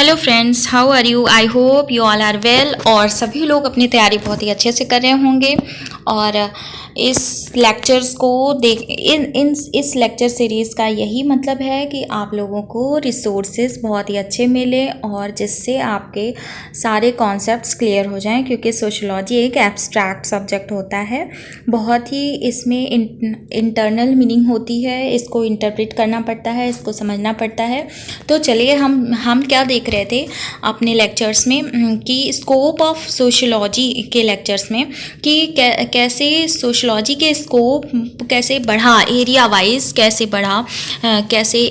Hello friends, how are you? I hope you all are well. और सभी लोग अपनी तैयारी बहुत ही अच्छे से कर रहे होंगे। और इस लेक्चर्स को इस लेक्चर सीरीज़ का यही मतलब है कि आप लोगों को रिसोर्सेज बहुत ही अच्छे मिले और जिससे आपके सारे कॉन्सेप्ट्स क्लियर हो जाएं, क्योंकि सोशोलॉजी एक एब्स्ट्रैक्ट सब्जेक्ट होता है। बहुत ही इसमें इंटरनल मीनिंग होती है, इसको इंटरप्रेट करना पड़ता है, इसको समझना पड़ता है। तो चलिए हम क्या देख रहे थे अपने लेक्चर्स में कि स्कोप ऑफ सोशोलॉजी के लेक्चर्स में कि कैसे सोशोलॉजी के स्कोप कैसे बढ़ा, एरिया वाइज कैसे बढ़ा, कैसे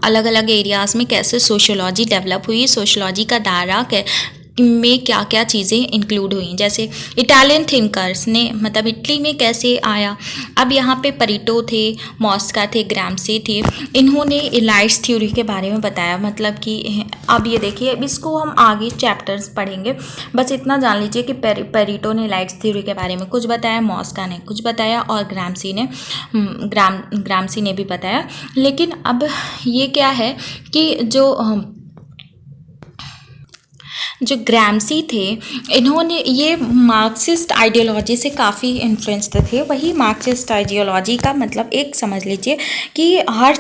अलग अलग एरियाज़ में कैसे सोशोलॉजी डेवलप हुई, सोशोलॉजी का दायरा में क्या क्या चीज़ें इंक्लूड हुई। जैसे इटालियन थिंकर्स ने मतलब इटली में कैसे आया। अब यहाँ पे परेटो थे, मॉस्का थे, ग्राम्सी थे। इन्होंने इलाइट्स थ्योरी के बारे में बताया। मतलब कि अब ये देखिए, अब इसको हम आगे चैप्टर्स पढ़ेंगे, बस इतना जान लीजिए कि परेटो ने इलाइट्स थ्योरी के बारे में कुछ बताया, मॉस्का ने कुछ बताया और ग्राम्सी ने भी बताया। लेकिन अब ये क्या है कि जो ग्राम्सी थे, इन्होंने ये मार्क्सिस्ट आइडियोलॉजी से काफ़ी इन्फ्लुएंस्ड थे। वही मार्क्सिस्ट आइडियोलॉजी का मतलब एक समझ लीजिए कि हर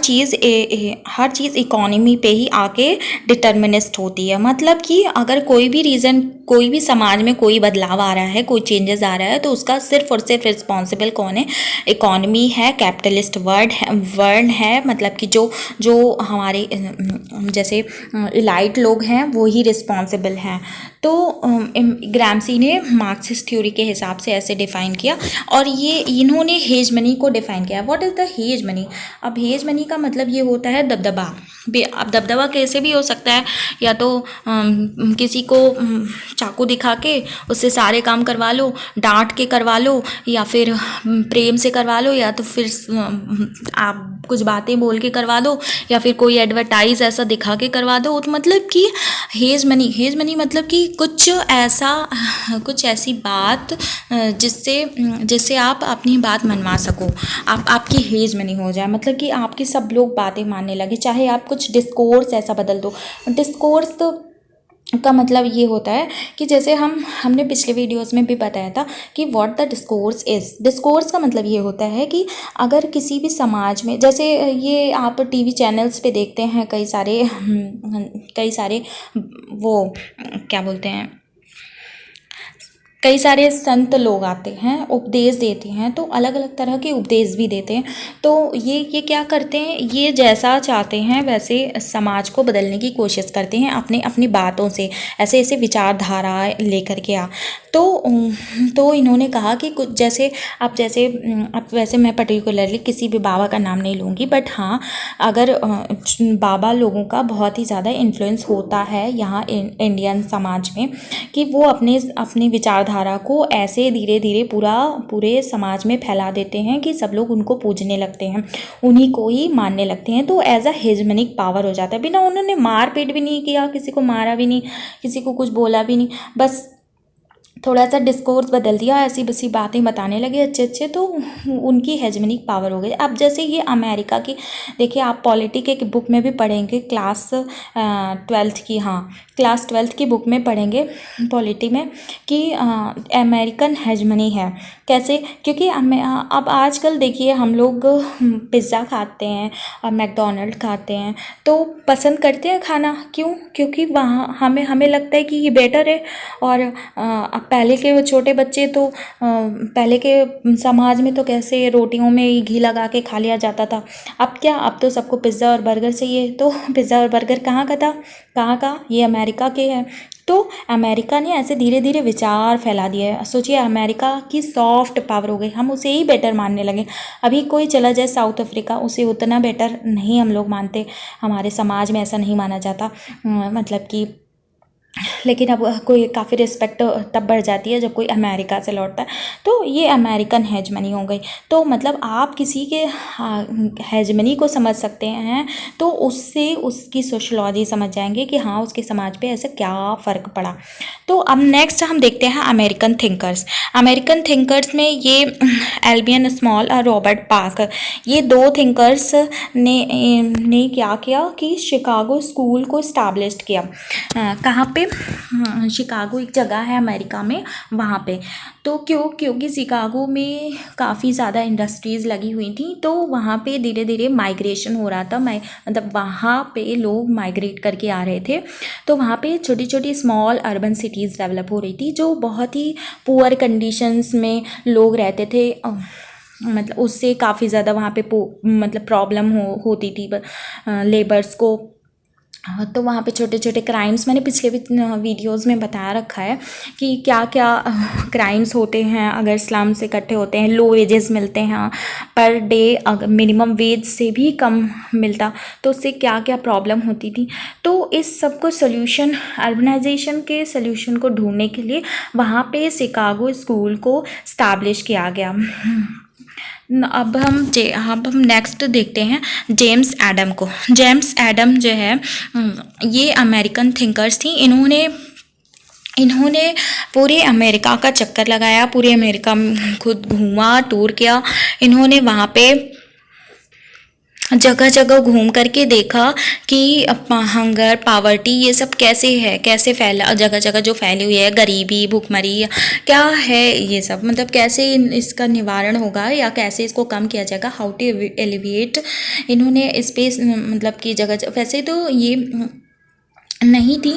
चीज़ इकोनॉमी पे ही आके डिटर्मिनिस्ट होती है। मतलब कि अगर कोई भी रीज़न, कोई भी समाज में कोई बदलाव आ रहा है, कोई चेंजेस आ रहा है, तो उसका सिर्फ और सिर्फ रिस्पॉन्सिबल कौन है? इकोनॉमी है, कैपिटलिस्ट वर्ल्ड है। मतलब कि जो हमारे जैसे इलाइट लोग हैं वो ही रिस्पॉन्सिबल हैं। तो ग्राम्सी ने मार्क्सिस्ट थ्योरी के हिसाब से ऐसे डिफ़ाइन किया और ये इन्होंने हेजमनी को डिफ़ाइन किया। What is the hegemony? अब हेजमनी का मतलब ये होता है दबदबा। अब दबदबा कैसे भी हो सकता है, या तो किसी को चाकू दिखा के उससे सारे काम करवा लो, डांट के करवा लो, या फिर प्रेम से करवा लो, या तो फिर आप कुछ बातें बोल के करवा दो, या फिर कोई एडवर्टाइज ऐसा दिखा के करवा दो। तो मतलब कि हेजमनी मतलब कि कुछ ऐसी बात जिससे आप अपनी बात मनवा सको, आपकी हेजमनी हो जाए। मतलब कि आपकी सब लोग बातें मानने लगे, चाहे आप कुछ डिस्कोर्स ऐसा बदल दो। डिस्कोर्स तो का मतलब ये होता है कि जैसे हमने पिछले वीडियोस में भी बताया था कि what the discourse is. Discourse का मतलब ये होता है कि अगर किसी भी समाज में, जैसे ये आप टीवी चैनल्स पे देखते हैं, कई सारे वो क्या बोलते हैं, कई सारे संत लोग आते हैं, उपदेश देते हैं, तो अलग अलग तरह के उपदेश भी देते हैं। तो ये क्या करते हैं, ये जैसा चाहते हैं वैसे समाज को बदलने की कोशिश करते हैं अपनी बातों से, ऐसे विचारधारा लेकर के तो इन्होंने कहा कि कुछ जैसे अब वैसे मैं पर्टिकुलरली किसी भी बाबा का नाम नहीं लूँगी, बट हाँ, अगर बाबा लोगों का बहुत ही ज़्यादा इन्फ्लुएंस होता है यहाँ इंडियन समाज में, कि वो अपनी विचारधारा को ऐसे धीरे धीरे पूरे समाज में फैला देते हैं कि सब लोग उनको पूजने लगते हैं, उन्हीं को ही मानने लगते हैं। तो एज अ हेजमनिक पावर हो जाता है। बिना उन्होंने मार पीट भी नहीं किया, किसी को मारा भी नहीं, किसी को कुछ बोला भी नहीं, बस थोड़ा सा डिस्कोर्स बदल दिया, ऐसी बसी बातें बताने लगे अच्छे, तो उनकी हेजमनिक पावर हो गई। अब जैसे ये अमेरिका की देखिए, आप पॉलिटी के बुक में भी पढ़ेंगे, क्लास 12th की बुक में पढ़ेंगे पॉलिटी में कि अमेरिकन हेजमनी है कैसे। क्योंकि अब आजकल देखिए, हम लोग पिज़्ज़ा खाते हैं और मैकडोनल्ड खाते हैं, तो पसंद करते हैं खाना। क्यों? क्योंकि वहाँ हमें लगता है कि ये बेटर है। और अब पहले के वो छोटे बच्चे तो पहले के समाज में तो कैसे रोटियों में घी लगा के खा लिया जाता था। अब क्या, अब तो सबको पिज़्ज़ा और बर्गर चाहिए। तो पिज़्ज़ा और बर्गर कहाँ का? ये अमेरिका के हैं। तो अमेरिका ने ऐसे धीरे धीरे विचार फैला दिए है। सोचिए, अमेरिका की सॉफ्ट पावर हो गई, हम उसे ही बेटर मानने लगे। अभी कोई चला जाए साउथ अफ्रीका, उसे उतना बेटर नहीं हम लोग मानते, हमारे समाज में ऐसा नहीं माना जाता। मतलब कि लेकिन अब कोई काफ़ी रिस्पेक्ट तब बढ़ जाती है जब कोई अमेरिका से लौटता है। तो ये अमेरिकन हेजमनी हो गई। तो मतलब आप किसी के हेजमनी को समझ सकते हैं तो उससे उसकी सोशलॉजी समझ जाएंगे कि हाँ उसके समाज पे ऐसे क्या फ़र्क पड़ा। तो अब नेक्स्ट हम देखते हैं अमेरिकन थिंकर्स। अमेरिकन थिंकर्स में ये एल्बियन स्मॉल और रॉबर्ट पार्कर, ये दो थिंकर्स ने क्या किया कि शिकागो स्कूल को इस्टेब्लिश किया। कहाँ पे? शिकागो एक जगह है अमेरिका में, वहाँ पे। तो क्योंकि शिकागो में काफ़ी ज़्यादा इंडस्ट्रीज़ लगी हुई थी, तो वहाँ पे धीरे धीरे माइग्रेशन हो रहा था। मतलब वहाँ पे लोग माइग्रेट करके आ रहे थे। तो वहाँ पे छोटी छोटी स्मॉल अर्बन सिटीज़ डेवलप हो रही थी जो बहुत ही पुअर कंडीशंस में लोग रहते थे। मतलब उससे काफ़ी ज़्यादा वहाँ पे मतलब प्रॉब्लम होती थी लेबर्स को। तो वहाँ पे छोटे छोटे क्राइम्स, मैंने पिछले वीडियोज़ में बताया रखा है कि क्या क्या क्राइम्स होते हैं अगर स्लम से इकट्ठे होते हैं। लो वेजेस मिलते हैं पर डे, अगर मिनिमम वेज से भी कम मिलता तो उससे क्या क्या प्रॉब्लम होती थी। तो इस सब को सोल्यूशन, अर्बनाइजेशन के सोल्यूशन को ढूंढने के लिए वहाँ पे शिकागो स्कूल को इस्टेब्लिश किया गया। अब हम नेक्स्ट देखते हैं जेम्स एडम को। जेम्स एडम जो है ये अमेरिकन थिंकर्स थी। इन्होंने पूरे अमेरिका का चक्कर लगाया, पूरे अमेरिका में खुद घूमा, टूर किया। इन्होंने वहाँ पे जगह जगह घूम करके देखा कि हंगर, पावर्टी ये सब कैसे है, कैसे फैला, जगह जगह जो फैली हुई है, गरीबी, भुखमरी क्या है, ये सब मतलब कैसे इसका निवारण होगा या कैसे इसको कम किया जाएगा, हाउ टू एलिविएट। इन्होंने इस पे मतलब कि जगह, वैसे तो ये नहीं थी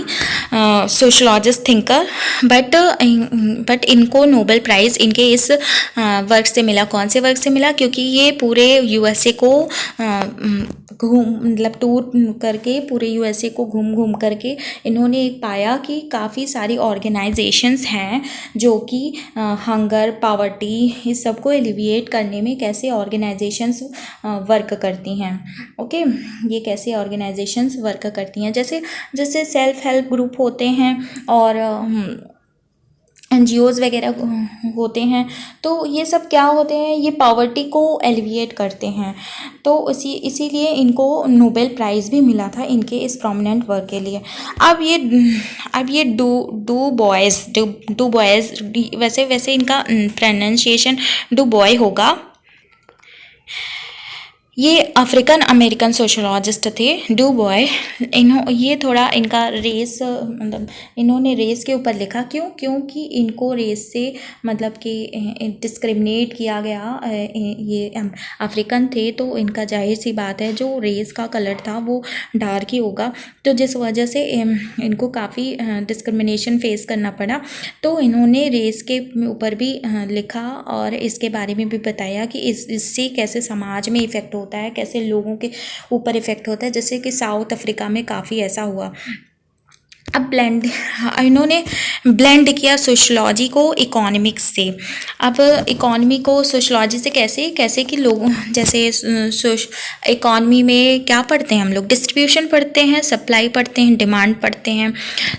सोशलॉजिस्ट थिंकर, बट इनको नोबेल प्राइज़ इनके इस वर्क से मिला। कौन से वर्क से मिला? क्योंकि ये पूरे यूएसए को मतलब टूर करके पूरे यूएसए को घूम करके इन्होंने एक पाया कि काफ़ी सारी ऑर्गेनाइजेशंस हैं जो कि हंगर, पावर्टी इस सब को एलिविएट करने में कैसे ऑर्गेनाइजेशंस वर्क करती हैं। ओके, ये कैसे ऑर्गेनाइजेशंस वर्क करती हैं, जैसे सेल्फ हेल्प ग्रुप होते हैं और NGOs वगैरह होते हैं। तो ये सब क्या होते हैं, ये पॉवर्टी को एलिविएट करते हैं। तो इसीलिए इनको नोबेल प्राइज़ भी मिला था इनके इस प्रोमिनेंट वर्क के लिए। अब ये डू बॉयज़, वैसे इनका प्रोनाउंसिएशन डू बॉय होगा। ये अफ्रीकन अमेरिकन सोशलॉजिस्ट थे डू बॉय। ये थोड़ा इनका रेस, मतलब इन्होंने रेस के ऊपर लिखा। क्योंकि इनको रेस से मतलब कि डिस्क्रिमिनेट किया गया। ये अफ्रीकन थे तो इनका जाहिर सी बात है जो रेस का कलर था वो डार्क ही होगा, तो जिस वजह से इनको काफ़ी डिस्क्रिमिनेशन फेस करना पड़ा। तो इन्होंने रेस के ऊपर भी लिखा और इसके बारे में भी बताया कि इससे कैसे समाज में इफ़ेक्ट होता है, कैसे लोगों के ऊपर इफ़ेक्ट होता है, जैसे कि साउथ अफ्रीका में काफ़ी ऐसा हुआ। अब इन्होंने ब्लेंड किया सोशलॉजी को इकोनॉमिक्स से। अब इकोनॉमी को सोशलॉजी से कैसे कि लोगों, जैसे इकोनॉमी में क्या पढ़ते हैं हम लोग, डिस्ट्रीब्यूशन पढ़ते हैं, सप्लाई पढ़ते हैं, डिमांड पढ़ते हैं।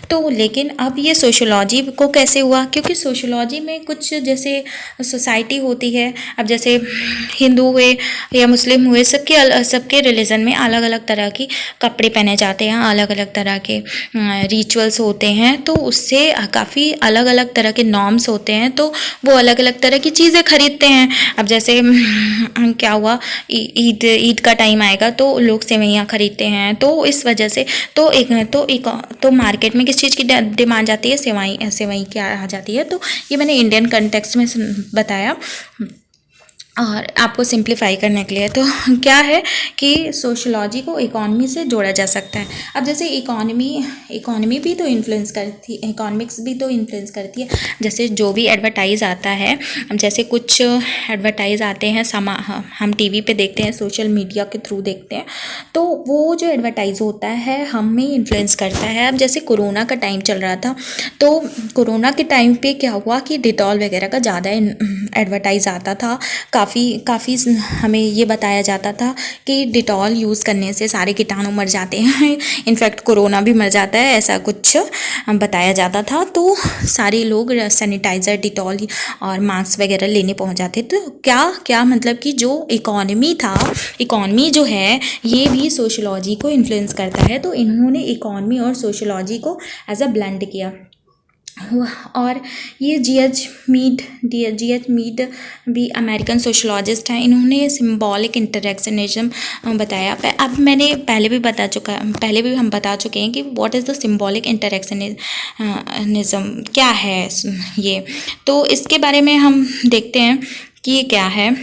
तो लेकिन अब ये सोशलॉजी को कैसे हुआ, क्योंकि सोशलॉजी में कुछ जैसे सोसाइटी होती है, अब जैसे हिंदू हुए या मुस्लिम हुए, सबके रिलीजन में अलग अलग तरह की कपड़े पहने जाते हैं, अलग अलग तरह के रिचुअल्स होते हैं। तो उससे काफ़ी अलग अलग तरह के नॉर्म्स होते हैं, तो वो अलग अलग तरह की चीज़ें खरीदते हैं। अब जैसे क्या हुआ, ईद का टाइम आएगा तो लोग सेवइयाँ खरीदते हैं। तो इस वजह से तो मार्केट में किस चीज़ की डिमांड जाती है, सेवई की आ जाती है। तो ये मैंने इंडियन कंटेक्स्ट में बताया और आपको सिंप्लीफाई करने के लिए। तो क्या है कि सोशलॉजी को इकोनॉमी से जोड़ा जा सकता है। अब जैसे इकोनॉमी भी तो इन्फ्लुएंस करती है, इकोनॉमिक्स भी तो इन्फ्लुएंस करती है। जैसे जो भी एडवर्टाइज़ आता है, जैसे कुछ एडवर्टाइज़ आते हैं हम टीवी पे देखते हैं, सोशल मीडिया के थ्रू देखते हैं, तो वो जो एडवर्टाइज़ होता है हमें इन्फ्लुएंस करता है। अब जैसे कोरोना का टाइम चल रहा था, तो कोरोना के टाइम पे क्या हुआ कि डिटॉल वगैरह का ज़्यादा एडवर्टाइज आता था, काफ़ी हमें ये बताया जाता था कि डिटॉल यूज़ करने से सारे कीटाणु मर जाते हैं, इनफैक्ट कोरोना भी मर जाता है, ऐसा कुछ बताया जाता था। तो सारे लोग सैनिटाइज़र, डिटॉल और मास्क वगैरह लेने पहुंच जाते। तो क्या मतलब कि जो इकॉनमी जो है ये भी सोशोलॉजी को इन्फ्लुएंस करता है। तो इन्होंने इकॉनमी और सोशोलॉजी को एज अ ब्लेंड किया। और ये जी एच मीड भी अमेरिकन सोशोलॉजिस्ट हैं। इन्होंने सिंबॉलिक इंटरेक्शनिज्म बताया। अब मैंने पहले भी हम बता चुके हैं कि what is the symbolic interactionism, क्या है ये। तो इसके बारे में हम देखते हैं कि ये क्या है।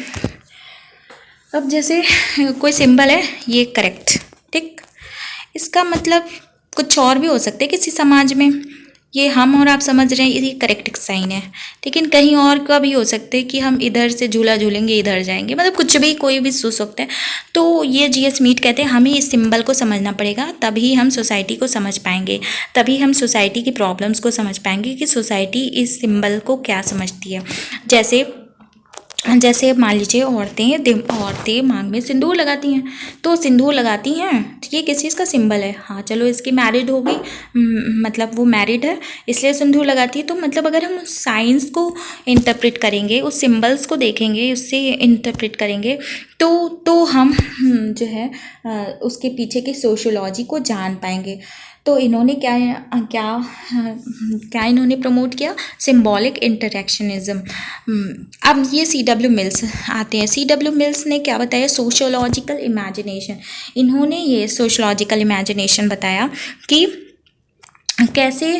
अब जैसे कोई सिंबल है, ये करेक्ट, ठीक, इसका मतलब कुछ और भी हो सकते हैं किसी समाज में। ये हम और आप समझ रहे हैं ये करेक्ट साइन है, लेकिन कहीं और का भी हो सकते हैं कि हम इधर से झूला झूलेंगे इधर जाएंगे, मतलब कुछ भी, कोई भी सोच सकते हैं। तो ये जी.एच. मीड कहते हैं हमें इस सिंबल को समझना पड़ेगा, तभी हम सोसाइटी को समझ पाएंगे, तभी हम सोसाइटी की प्रॉब्लम्स को समझ पाएंगे कि सोसाइटी इस सिंबल को क्या समझती है। जैसे मान लीजिए औरतें मांग में सिंदूर लगाती हैं, तो सिंदूर लगाती हैं तो ये किस चीज़ का सिंबल है। हाँ चलो, इसकी मैरिड हो गई, मतलब वो मैरिड है इसलिए सिंदूर लगाती है। तो मतलब अगर हम साइंस को इंटरप्रेट करेंगे, उस सिंबल्स को देखेंगे, उससे इंटरप्रेट करेंगे, तो हम जो है उसके पीछे की सोशियोलॉजी को जान पाएंगे। तो इन्होंने क्या इन्होंने प्रमोट किया, सिंबॉलिक इंटरेक्शनिज्म। अब ये C.W. मिल्स आते हैं। C.W. मिल्स ने क्या बताया, सोशियोलॉजिकल इमेजिनेशन। इन्होंने ये सोशियोलॉजिकल इमेजिनेशन बताया कि कैसे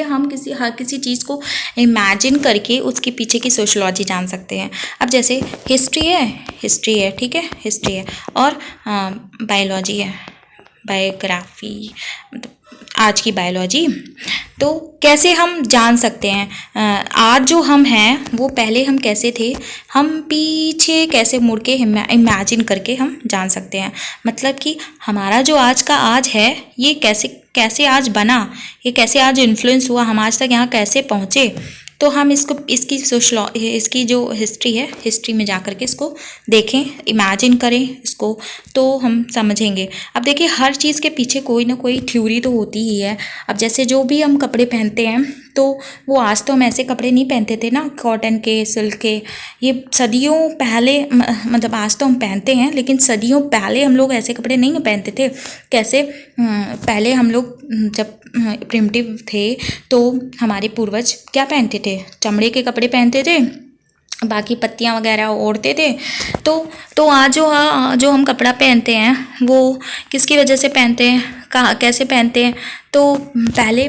हम किसी चीज़ को इमेजिन करके उसके पीछे की सोशियोलॉजी जान सकते हैं। अब जैसे हिस्ट्री है, ठीक है, हिस्ट्री है, और बायोलॉजी है, बायोग्राफी, मतलब आज की बायोलॉजी। तो कैसे हम जान सकते हैं आज जो हम हैं वो पहले हम कैसे थे, हम पीछे कैसे मुड़ के इमेजिन करके हम जान सकते हैं। मतलब कि हमारा जो आज का आज है ये कैसे आज बना, ये कैसे आज इन्फ्लुएंस हुआ, हम आज तक यहाँ कैसे पहुँचे। तो हम इसकी जो हिस्ट्री है, हिस्ट्री में जा कर के इसको देखें, इमेजिन करें इसको, तो हम समझेंगे। अब देखिए हर चीज़ के पीछे कोई ना कोई थ्योरी तो होती ही है। अब जैसे जो भी हम कपड़े पहनते हैं, तो वो आज तो हम ऐसे कपड़े नहीं पहनते थे ना, कॉटन के, सिल्क के, ये सदियों पहले, मतलब आज तो हम पहनते हैं लेकिन सदियों पहले हम लोग ऐसे कपड़े नहीं पहनते थे। कैसे, पहले हम लोग जब प्रिमिटिव थे तो हमारे पूर्वज क्या पहनते थे, चमड़े के कपड़े पहनते थे, बाकी पत्तियाँ वगैरह ओढ़ते थे। तो आज जो हम कपड़ा पहनते हैं वो किसकी वजह से पहनते हैं, कहाँ कैसे पहनते हैं। तो पहले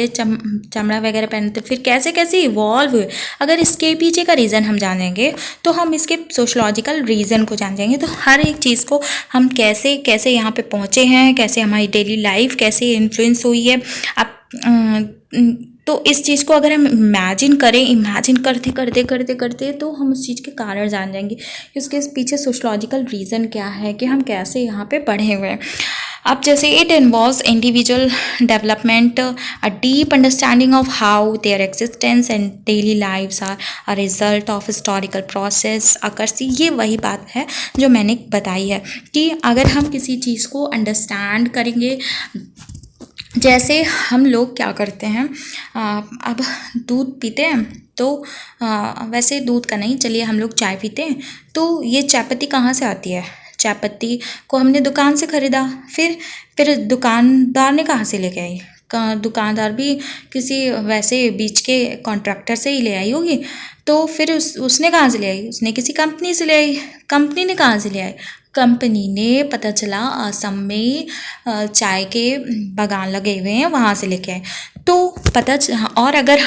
चमड़ा वगैरह पहनते, फिर कैसे इवॉल्व हुए। अगर इसके पीछे का रीज़न हम जानेंगे तो हम इसके सोशोलॉजिकल रीज़न को जान जाएंगे। तो हर एक चीज़ को हम कैसे यहाँ पे पहुँचे हैं, कैसे हमारी डेली लाइफ कैसे इन्फ्लुएंस हुई है। अब तो इस चीज़ को अगर हम इमेजिन करते तो हम उस चीज़ के कारण जान जाएंगे कि उसके पीछे सोशोलॉजिकल रीज़न क्या है, कि हम कैसे यहाँ पे बढ़े हुए हैं। अब जैसे it involves individual development, a deep understanding of how their existence and daily lives are a result of historical process occurs. ये वही बात है जो मैंने बताई है कि अगर हम किसी चीज़ को अंडरस्टैंड करेंगे, जैसे हम लोग क्या करते हैं, अब दूध पीते हैं तो वैसे दूध का नहीं, चलिए हम लोग चाय पीते हैं, तो ये चाय पत्ती कहाँ से आती है, चाय पत्ती को हमने दुकान से ख़रीदा, फिर दुकानदार ने कहाँ से लेके आई, दुकानदार भी किसी वैसे बीच के कॉन्ट्रैक्टर से ही ले आई होगी। तो फिर उसने कहाँ से ले आई, उसने किसी कंपनी से ले आई। कंपनी ने कहाँ से ले आई, कंपनी ने, पता चला असम में चाय के बागान लगे हुए हैं, वहाँ से लेके आए। तो और अगर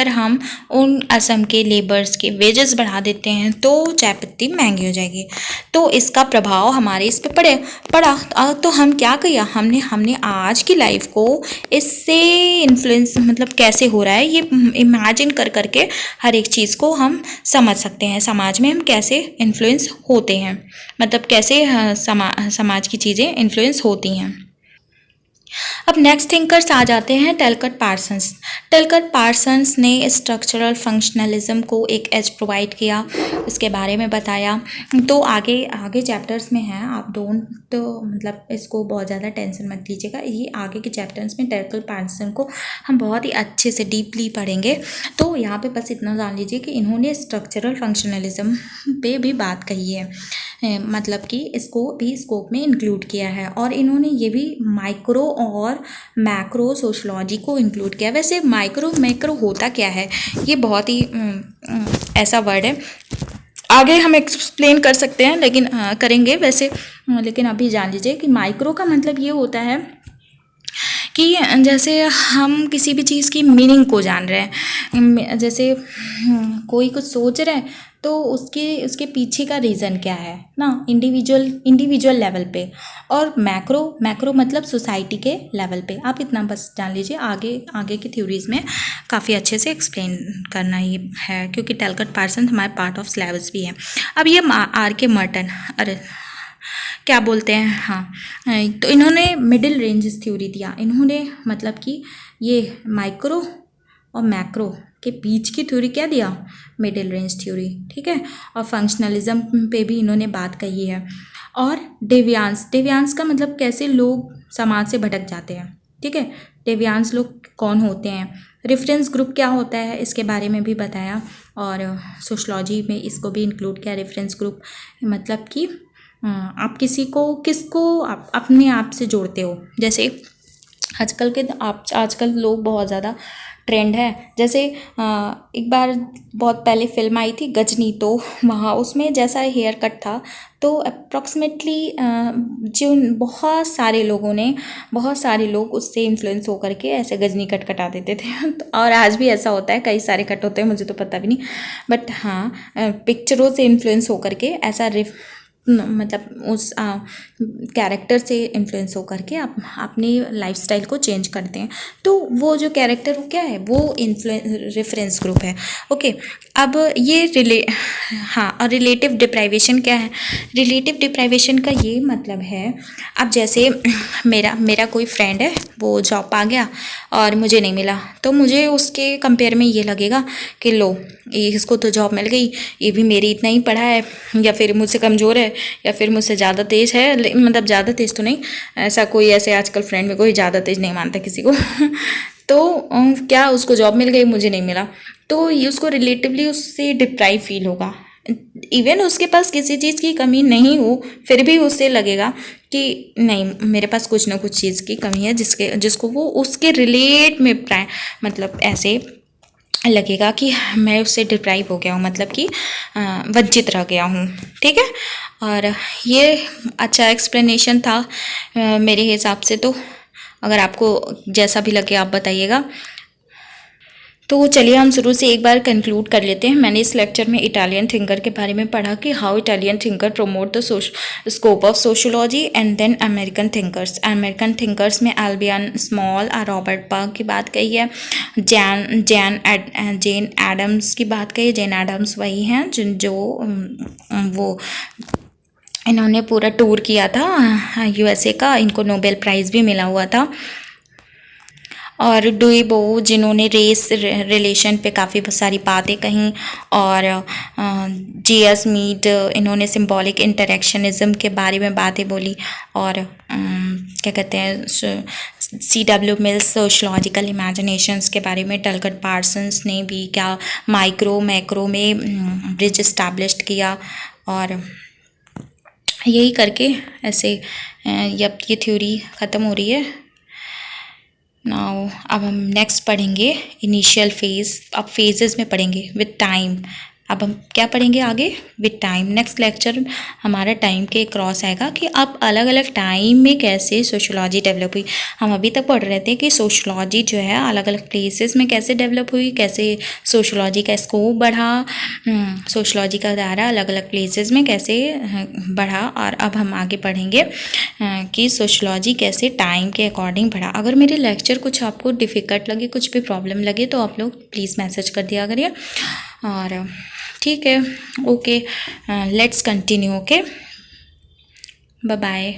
हम उन असम के लेबर्स के वेजेस बढ़ा देते हैं तो चाय पत्ती महंगी हो जाएगी। तो इसका प्रभाव हमारे इस पे पड़ा। तो हम क्या किया, हमने आज की लाइफ को इससे इन्फ्लुएंस, मतलब कैसे हो रहा है ये इमेजिन करके हर एक चीज़ को हम समझ सकते हैं। समाज में हम कैसे इन्फ्लुएंस होते हैं, मतलब कैसे समाज की चीज़ें इन्फ्लुएंस होती हैं। अब नेक्स्ट थिंकर्स आ जाते हैं टैलकट पार्सन्स। टैलकट पार्सन्स ने स्ट्रक्चरल फंक्शनलिज्म को एक एज प्रोवाइड किया, इसके बारे में बताया। तो आगे आगे चैप्टर्स में है, आप डोंट मतलब इसको बहुत ज़्यादा टेंशन मत लीजिएगा, ये आगे के चैप्टर्स में टैलकट पार्सन को हम बहुत ही अच्छे से डीपली पढ़ेंगे। तो यहाँ पे बस इतना जान लीजिए कि इन्होंने स्ट्रक्चरल फंक्शनलिज्म पे भी बात कही है, मतलब कि इसको भी स्कोप में इंक्लूड किया है। और इन्होंने ये भी माइक्रो और मैक्रो सोशलॉजी को इंक्लूड किया। वैसे माइक्रो मैक्रो होता क्या है, ये बहुत ही ऐसा वर्ड है, आगे हम एक्सप्लेन कर सकते हैं, लेकिन करेंगे वैसे, लेकिन अभी जान लीजिए कि माइक्रो का मतलब ये होता है कि जैसे हम किसी भी चीज़ की मीनिंग को जान रहे हैं, जैसे कोई कुछ सोच रहा है तो उसके पीछे का रीज़न क्या है ना, इंडिविजुअल लेवल पे। और मैक्रो मतलब सोसाइटी के लेवल पे। आप इतना बस जान लीजिए, आगे की थ्योरीज़ में काफ़ी अच्छे से एक्सप्लेन करना ही है, क्योंकि टैलकट पार्सन हमारे पार्ट ऑफ सिलेबस भी है। अब ये R.K. मर्टन, अरे क्या बोलते हैं, हाँ, तो इन्होंने मिडिल रेंजेस थ्योरी दिया। इन्होंने मतलब कि ये माइक्रो और मैक्रो के बीच की थ्योरी क्या दिया, मिडिल रेंज थ्योरी, ठीक है। और फंक्शनलिज्म पे भी इन्होंने बात कही है। और डेवियांस का मतलब कैसे लोग समाज से भटक जाते हैं, ठीक है। डेवियांस लोग कौन होते हैं, रेफरेंस ग्रुप क्या होता है, इसके बारे में भी बताया। और सोशलॉजी में इसको भी इंक्लूड किया, रेफरेंस ग्रुप मतलब कि आप किसको आप अपने आप से जोड़ते हो। जैसे आजकल लोग बहुत ज़्यादा ट्रेंड है, जैसे एक बार बहुत पहले फिल्म आई थी गजनी, तो वहाँ उसमें जैसा हेयर कट था, तो अप्रॉक्सीमेटली जो बहुत सारे लोग उससे इन्फ्लुएंस होकर के ऐसे गजनी कट कटा देते थे। तो और आज भी ऐसा होता है, कई सारे कट होते हैं, मुझे तो पता भी नहीं, बट हाँ, पिक्चरों से इन्फ्लुएंस होकर के ऐसा मतलब उस कैरेक्टर से इन्फ्लुएंस होकर के आप अपनी लाइफस्टाइल को चेंज करते हैं। तो वो जो कैरेक्टर क्या है, वो रेफरेंस ग्रुप है, ओके। अब ये और रिलेटिव डिप्राइवेशन क्या है, रिलेटिव डिप्राइवेशन का ये मतलब है, अब जैसे मेरा कोई फ्रेंड है, वो जॉब पा गया और मुझे नहीं मिला, तो मुझे उसके कंपेयर में ये लगेगा कि लो, इसको तो जॉब मिल गई, ये भी मेरी इतना ही पढ़ा है, या फिर मुझसे कमज़ोर है, या फिर मुझसे ज़्यादा तेज़ है, मतलब ज़्यादा तेज़ तो नहीं, ऐसे आजकल फ्रेंड में कोई ज़्यादा तेज़ नहीं मानता किसी को। तो क्या उसको जॉब मिल गई, मुझे नहीं मिला, तो ये उसको रिलेटिवली उससे डिप्राइव फील होगा। इवन उसके पास किसी चीज़ की कमी नहीं हो, फिर भी उससे लगेगा कि नहीं, मेरे पास कुछ ना कुछ चीज़ की कमी है, जिसको वो उसके रिलेट में मतलब ऐसे लगेगा कि मैं उससे डिप्राइव हो गया हूँ, मतलब कि वंचित रह गया हूँ, ठीक है। और ये अच्छा एक्सप्लेनेशन था मेरे हिसाब से। तो अगर आपको जैसा भी लगे आप बताइएगा। तो चलिए हम शुरू से एक बार कंक्लूड कर लेते हैं। मैंने इस लेक्चर में इटालियन थिंकर के बारे में पढ़ा कि how Italian thinker promote the scope of sociology, and then American thinkers में अल्बियन स्मॉल और रॉबर्ट बर्ग की बात कही है, जेन एडम्स की बात कही। जेन एडम्स वही हैं जो वो इन्होंने पूरा टूर किया था यूएसए का, इनको नोबेल प्राइज़ भी मिला हुआ था। और डुइबो जिन्होंने रेस रिलेशन पे काफ़ी सारी बातें कहीं, और J.S. मीड इन्होंने सिंबॉलिक इंटरेक्शनिज्म के बारे में बातें बोली। और क्या कहते हैं, C.W. मिल्स सोशलॉजिकल इमेजिनेशंस के बारे में। टैलकट पार्सन्स ने भी क्या माइक्रो मैक्रो में ब्रिज इस्टेब्लिश किया। और यही करके ऐसे अब ये थ्योरी ख़त्म हो रही है। नाउ अब हम नेक्स्ट पढ़ेंगे इनिशियल फेज़। अब फेजेस में पढ़ेंगे विद टाइम। अब हम क्या पढ़ेंगे आगे, विद टाइम। नेक्स्ट लेक्चर हमारा टाइम के क्रॉस आएगा कि अब अलग अलग टाइम में कैसे सोशलॉजी डेवलप हुई। हम अभी तक पढ़ रहे थे कि सोशलॉजी जो है अलग अलग प्लेसेस में कैसे डेवलप हुई, कैसे सोशलॉजी का स्कोप बढ़ा, सोशलॉजी का दायरा अलग अलग प्लेसेस में कैसे बढ़ा। और अब हम आगे पढ़ेंगे कि सोशलॉजी कैसे टाइम के अकॉर्डिंग बढ़ा। अगर मेरे लेक्चर कुछ आपको डिफ़िकल्ट लगे, कुछ भी प्रॉब्लम लगे, तो आप लोग प्लीज़ मैसेज कर दिया करिए। और ठीक है, okay, let's continue, okay, bye bye.